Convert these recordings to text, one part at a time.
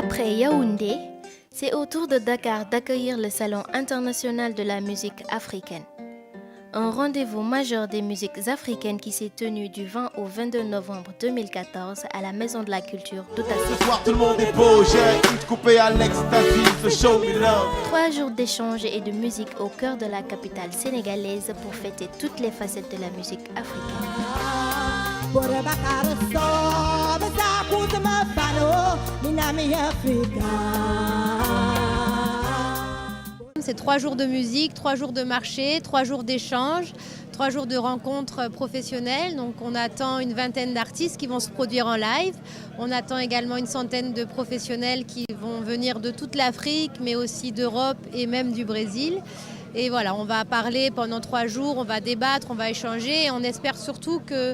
Après Yaoundé, c'est au tour de Dakar d'accueillir le Salon international de la musique africaine. Un rendez-vous majeur des musiques africaines qui s'est tenu du 20 au 22 novembre 2014 à la Maison de la Culture d'Outassé. Ce soir tout le monde est beau, j'ai une coupée à l'ecstasy, ce show me love. 3 jours d'échanges et de musique au cœur de la capitale sénégalaise pour fêter toutes les facettes de la musique africaine. C'est 3 jours de musique, 3 jours de marché, 3 jours d'échanges, 3 jours de rencontres professionnelles. Donc on attend une vingtaine d'artistes qui vont se produire en live. On attend également une centaine de professionnels qui vont venir de toute l'Afrique, mais aussi d'Europe et même du Brésil. Et voilà, on va parler pendant 3 jours, on va débattre, on va échanger. Et on espère surtout que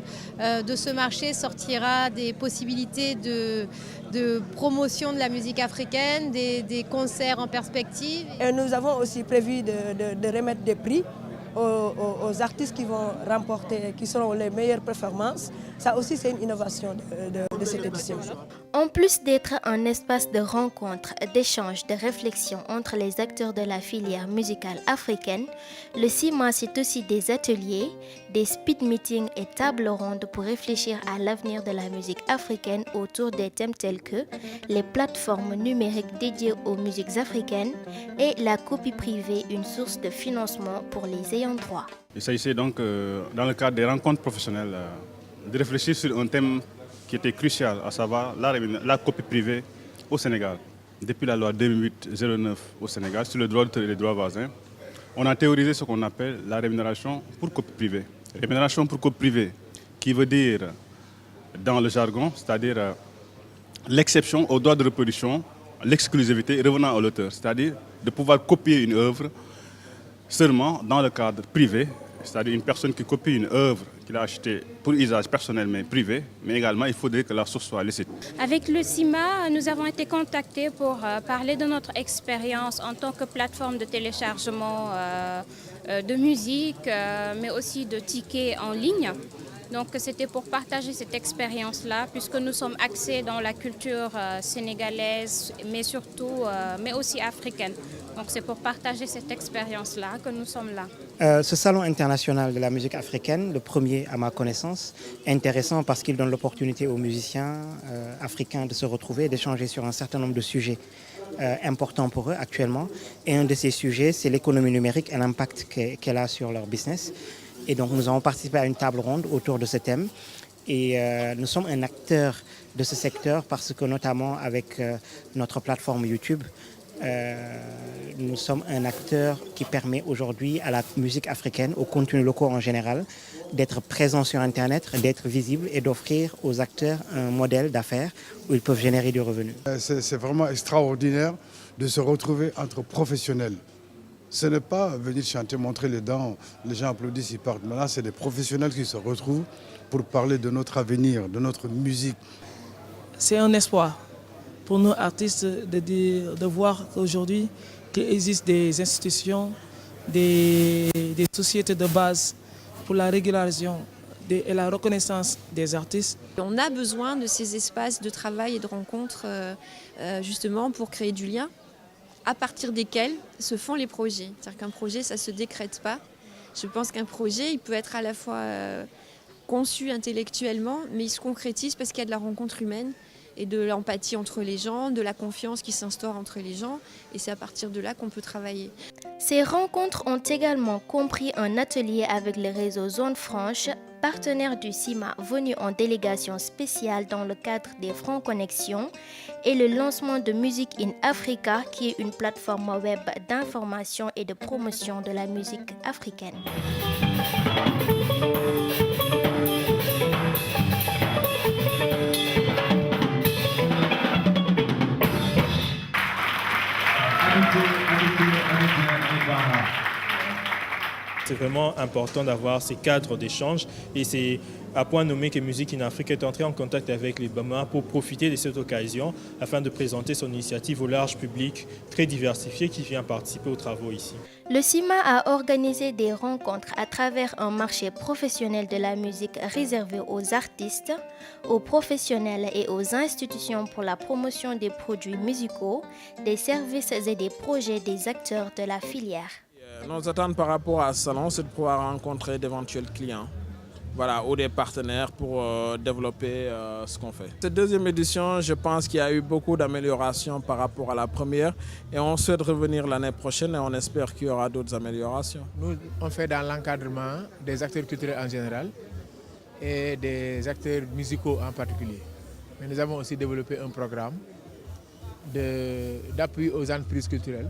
de ce marché sortira des possibilités de promotion de la musique africaine, des concerts en perspective. Et nous avons aussi prévu de remettre des prix aux artistes qui vont remporter, qui seront les meilleures performances. Ça aussi, c'est une innovation de cette édition. En plus d'être un espace de rencontre, d'échange, de réflexion entre les acteurs de la filière musicale africaine, le CIMA c'est aussi des ateliers, des speed meetings et tables rondes pour réfléchir à l'avenir de la musique africaine autour des thèmes tels que les plateformes numériques dédiées aux musiques africaines et la copie privée, une source de financement pour les ayants droit. Il s'agissait donc, dans le cadre des rencontres professionnelles, de réfléchir sur un thème qui était crucial, à savoir la copie privée au Sénégal. Depuis la loi 2008-09 au Sénégal sur le droit d'auteur et les droits voisins, on a théorisé ce qu'on appelle la rémunération pour copie privée. Rémunération pour copie privée, qui veut dire, dans le jargon, c'est-à-dire l'exception au droit de reproduction, l'exclusivité revenant à l'auteur, c'est-à-dire de pouvoir copier une œuvre seulement dans le cadre privé, c'est-à-dire une personne qui copie une œuvre qu'il a achetée pour usage personnel mais privé, mais également il faudrait que la source soit licite. Avec le CIMA, nous avons été contactés pour parler de notre expérience en tant que plateforme de téléchargement de musique, mais aussi de tickets en ligne. Donc c'était pour partager cette expérience-là, puisque nous sommes axés dans la culture sénégalaise, mais surtout, mais aussi africaine. Donc c'est pour partager cette expérience-là que nous sommes là. Ce salon international de la musique africaine, le premier à ma connaissance, est intéressant parce qu'il donne l'opportunité aux musiciens africains de se retrouver, d'échanger sur un certain nombre de sujets importants pour eux actuellement. Et un de ces sujets, c'est l'économie numérique et l'impact qu'elle a sur leur business. Et donc nous avons participé à une table ronde autour de ce thème. Et nous sommes un acteur de ce secteur parce que notamment avec notre plateforme YouTube, nous sommes un acteur qui permet aujourd'hui à la musique africaine, aux contenus locaux en général, d'être présent sur Internet, d'être visible et d'offrir aux acteurs un modèle d'affaires où ils peuvent générer du revenu. C'est vraiment extraordinaire de se retrouver entre professionnels. Ce n'est pas venir chanter, montrer les dents, les gens applaudissent, ils partent. Maintenant, c'est des professionnels qui se retrouvent pour parler de notre avenir, de notre musique. C'est un espoir pour nous artistes de voir qu'aujourd'hui, qu'il existe des institutions, des sociétés de base pour la régularisation et la reconnaissance des artistes. On a besoin de ces espaces de travail et de rencontres justement pour créer du lien, à partir desquels se font les projets. C'est-à-dire qu'un projet, ça ne se décrète pas. Je pense qu'un projet, il peut être à la fois conçu intellectuellement, mais il se concrétise parce qu'il y a de la rencontre humaine et de l'empathie entre les gens, de la confiance qui s'instaure entre les gens. Et c'est à partir de là qu'on peut travailler. Ces rencontres ont également compris un atelier avec le réseau Zone Franche, partenaire du CIMA venu en délégation spéciale dans le cadre des Francs Connexions, et le lancement de Music in Africa, qui est une plateforme web d'information et de promotion de la musique africaine. C'est vraiment important d'avoir ces cadres d'échange. Et c'est à point nommé que Music in Africa est entré en contact avec les Bama pour profiter de cette occasion afin de présenter son initiative au large public très diversifié qui vient participer aux travaux ici. Le CIMA a organisé des rencontres à travers un marché professionnel de la musique réservé aux artistes, aux professionnels et aux institutions pour la promotion des produits musicaux, des services et des projets des acteurs de la filière. Nos attentes par rapport à ce salon, c'est de pouvoir rencontrer d'éventuels clients. Voilà, ou des partenaires pour développer ce qu'on fait. Cette deuxième édition, je pense qu'il y a eu beaucoup d'améliorations par rapport à la première et on souhaite revenir l'année prochaine et on espère qu'il y aura d'autres améliorations. Nous, on fait dans l'encadrement des acteurs culturels en général et des acteurs musicaux en particulier. Mais nous avons aussi développé un programme d'appui aux entreprises culturelles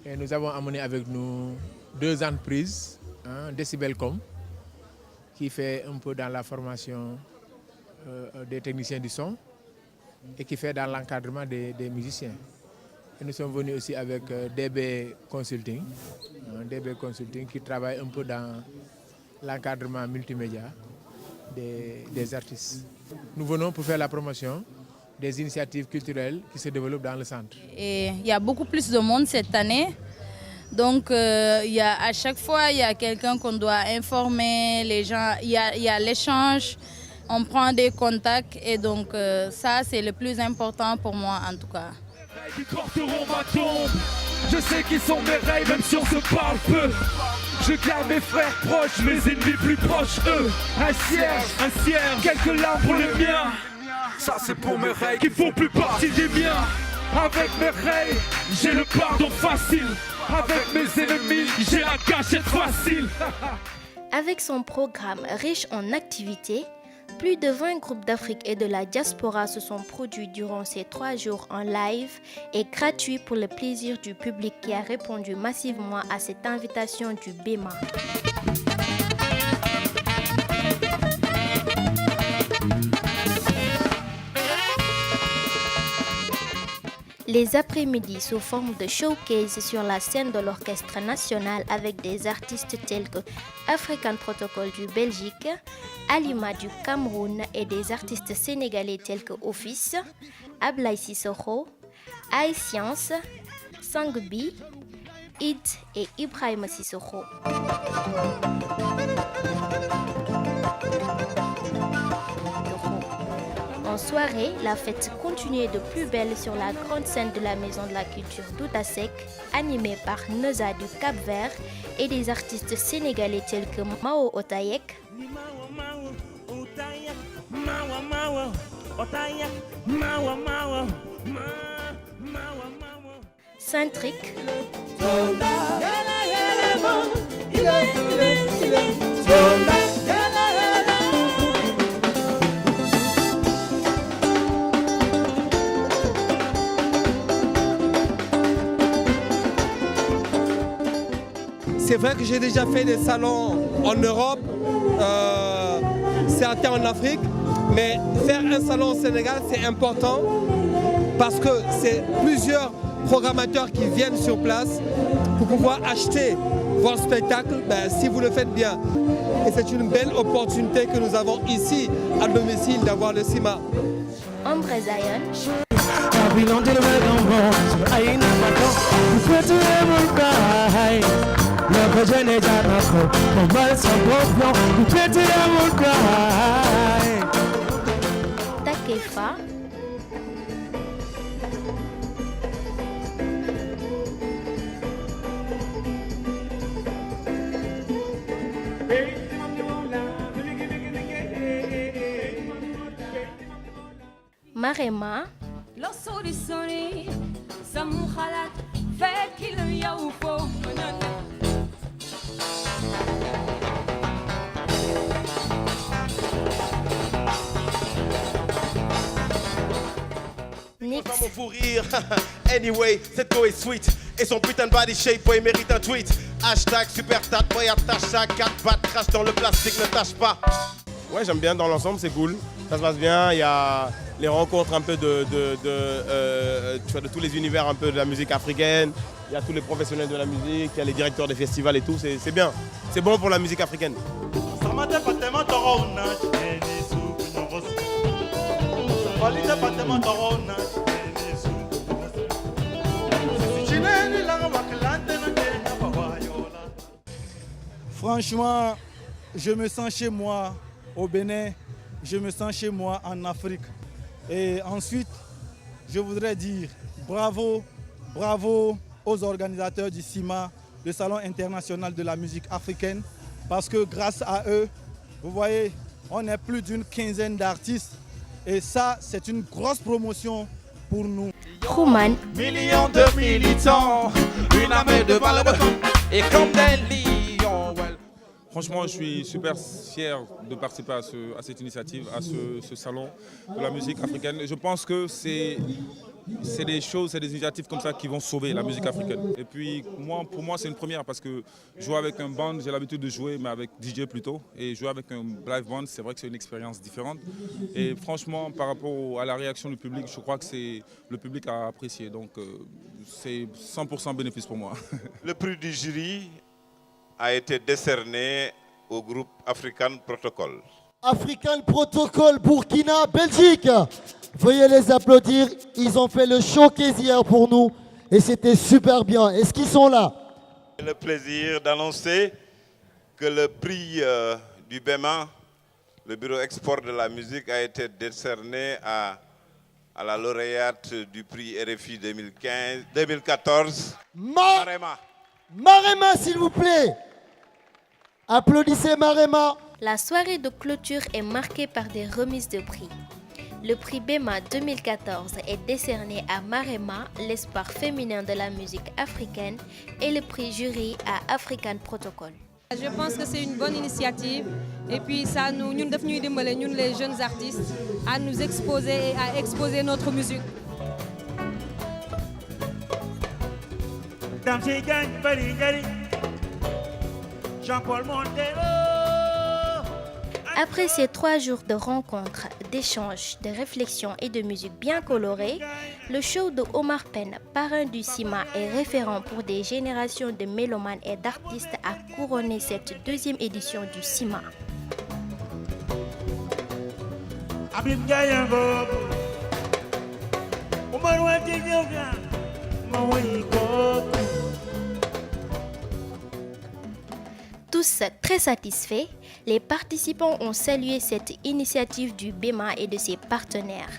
et nous avons amené avec nous 2 entreprises, Decibelcom, qui fait un peu dans la formation des techniciens du son et qui fait dans l'encadrement des musiciens. Et nous sommes venus aussi avec DB Consulting, qui travaille un peu dans l'encadrement multimédia des artistes. Nous venons pour faire la promotion des initiatives culturelles qui se développent dans le centre. Et il y a beaucoup plus de monde cette année. Donc, à chaque fois, il y a quelqu'un qu'on doit informer, les gens, il y a l'échange, on prend des contacts et donc ça, c'est le plus important pour moi en tout cas. Qui porteront ma tombe. Je sais qu'ils sont mes rêves, même si on se parle peu. Je garde mes frères proches, mes ennemis plus proches, eux. Un cierge, quelques larmes pour les miens. Ça, c'est pour mes rêves qui font plus partie des miens. Avec mes rêves, j'ai le pardon facile. Avec mes ennemis, j'ai la cachette facile. Avec son programme riche en activités, plus de 20 groupes d'Afrique et de la diaspora se sont produits durant ces 3 jours en live et gratuits pour le plaisir du public qui a répondu massivement à cette invitation du BEMA. Les après-midi sous forme de showcase sur la scène de l'Orchestre national avec des artistes tels que African Protocol du Belgique, Alima du Cameroun et des artistes sénégalais tels que Office, Ablaye Sissoko, iScience, Sangbi, Id et Ibrahima Sissoko. En soirée, la fête continuait de plus belle sur la grande scène de la Maison de la Culture d'Outasek, animée par Noza du Cap-Vert et des artistes sénégalais tels que Mao Otayek, Saint-Tric, C'est vrai que j'ai déjà fait des salons en Europe, certains en Afrique, mais faire un salon au Sénégal, c'est important parce que c'est plusieurs programmateurs qui viennent sur place pour pouvoir acheter votre spectacle si vous le faites bien. Et c'est une belle opportunité que nous avons ici à domicile d'avoir le CIMA. Ombre Zion, Takefa, Marema, Nix, Pour rire, anyway, cette go est sweet. Et son putain de body shape, boy, mérite un tweet. Hashtag super tat, boy, attache à 4 pattes, crache dans le plastique, ne tâche pas. Ouais, j'aime bien dans l'ensemble, c'est cool. Ça se passe bien, il y a les rencontres un peu de tous les univers un peu de la musique africaine. Il y a tous les professionnels de la musique, il y a les directeurs des festivals et tout, c'est bien. C'est bon pour la musique africaine. Franchement, je me sens chez moi au Bénin, je me sens chez moi en Afrique. Et ensuite, je voudrais dire bravo aux organisateurs du CIMA, le Salon international de la musique africaine, parce que grâce à eux, vous voyez, on est plus d'une quinzaine d'artistes et ça, c'est une grosse promotion pour nous. Rouman. Millions de militants, une armée de balles et comme des lions. Franchement, je suis super fier de participer à cette initiative, à ce salon de la musique africaine. Et je pense que c'est des initiatives comme ça qui vont sauver la musique africaine. Et puis pour moi, c'est une première parce que jouer avec un band, j'ai l'habitude de jouer, mais avec DJ plutôt. Et jouer avec un live band, c'est vrai que c'est une expérience différente. Et franchement, par rapport à la réaction du public, je crois que le public a apprécié. Donc c'est 100% bénéfice pour moi. Le prix du jury a été décerné au groupe African Protocol. African Protocol, Burkina, Belgique. Veuillez les applaudir, ils ont fait le showcase hier pour nous et c'était super bien. Est-ce qu'ils sont là? J'ai le plaisir d'annoncer que le prix du BEMA, le Bureau Export de la musique, a été décerné à la lauréate du prix RFI 2014, Marema. Marema, s'il vous plaît. Applaudissez Marema. La soirée de clôture est marquée par des remises de prix. Le prix BEMA 2014 est décerné à Marema, l'espoir féminin de la musique africaine, et le prix jury à African Protocol. Je pense que c'est une bonne initiative et puis ça nous les jeunes artistes, à nous exposer et à exposer notre musique. Jean-Paul Montero. Après ces 3 jours de rencontres, d'échanges, de réflexions et de musique bien colorée, le show de Omar Pène, parrain du CIMA et référent pour des générations de mélomanes et d'artistes, a couronné cette 2e édition du CIMA. Tous très satisfaits, les participants ont salué cette initiative du BEMA et de ses partenaires,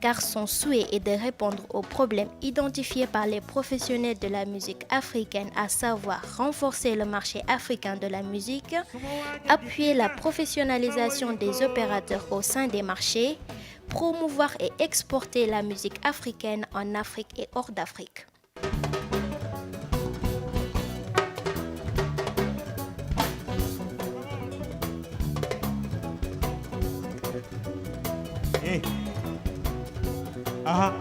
car son souhait est de répondre aux problèmes identifiés par les professionnels de la musique africaine, à savoir renforcer le marché africain de la musique, appuyer la professionnalisation des opérateurs au sein des marchés, promouvoir et exporter la musique africaine en Afrique et hors d'Afrique. Aha.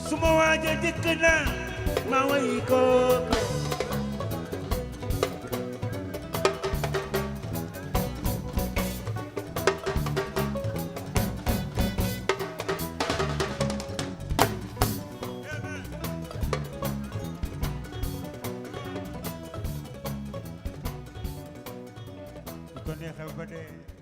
Suma waja dikna ma way ko ko neexal ba dee